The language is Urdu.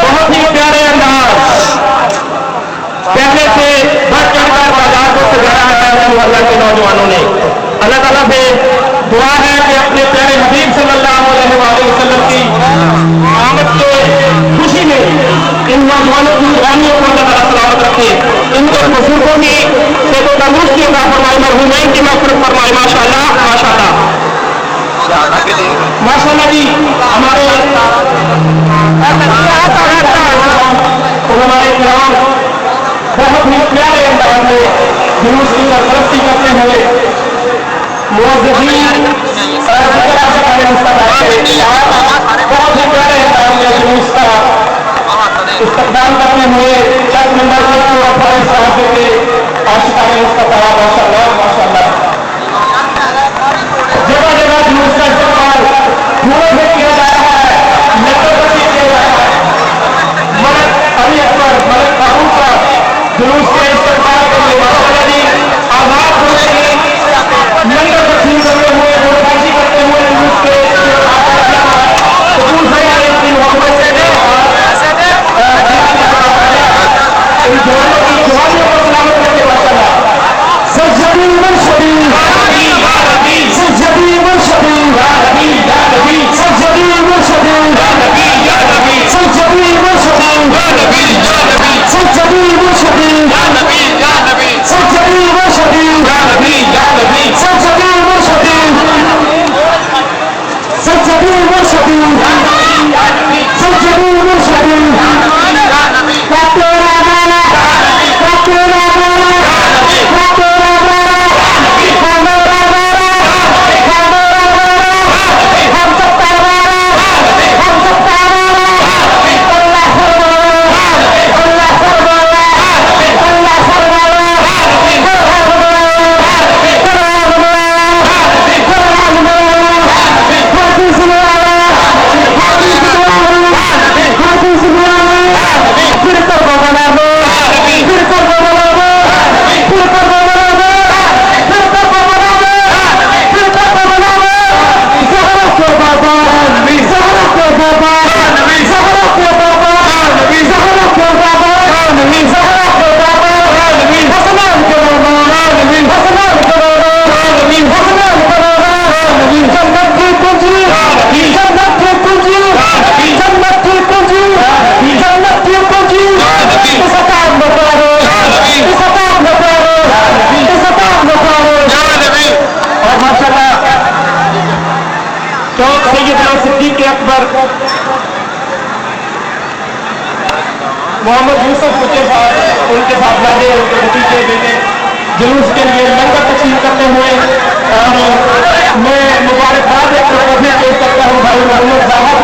بہت ہی پیارے انداز پہلے سے بڑھ چڑھ کر بازار کو سجایا ہے اللہ کے نوجوانوں نے. اللہ تعالیٰ سے دعا ہے کہ اپنے پیارے حبیب صلی اللہ علیہ وسلم کی آمد کے خوشی میں ان نوجوانوں کی جوانیوں کو اللہ تعالیٰ سلامت رکھے, ان کے بزرگوں کی صحت و تندرستی کی عطا فرمائے, مرحومین کی مغفرت فرمائے. ماشاء اللہ ماشاء اللہ ماشاء اللہ جی. ہمارے کرام بہت ہی پیارے انداز میں جلوس کی سرپرستی کرتے ہوئے بہت ہی پیارے انداز میں جلوس کا استقبال کرتے ہوئے چند نمبر کے صحابہ کے عاشقان مصطفیٰ ماشاء اللہ ماشاء اللہ جگہ جگہ جلوس کا استقبال پورے میں کیا جا رہا ہے, نقل کیا جا رہا ہے. ملک علی اکبر ملک فاروق کا جلوس کے استقبال کے لیے ماشاء اللہ جی آزاد ہونے کی لنگر تقسیم کرتے ہوئے روڈبازی کرتے ہوئے جلوس کے قبول بھائی علیہ کی محبت سے ان جوانوں کی جوانیوں کو سلامت کرتے ماشاء اللہ. سجدی مرشدی سجدی مرشدی سجدی مرشدی سجدی مرشدی سجدی مرشدی سجدی مرشدی سجدی مرشدی سجدی مرشدی سجدی مرشدی محمد یوسف کے ساتھ ان کے ساتھ لادے ان کے بھتیجے بیٹے جلوس کے لیے لنگر تقسیم کرتے ہوئے, اور میں مبارکباد ایک طرف پیش کرتا ہوں بھائی محمد صاحب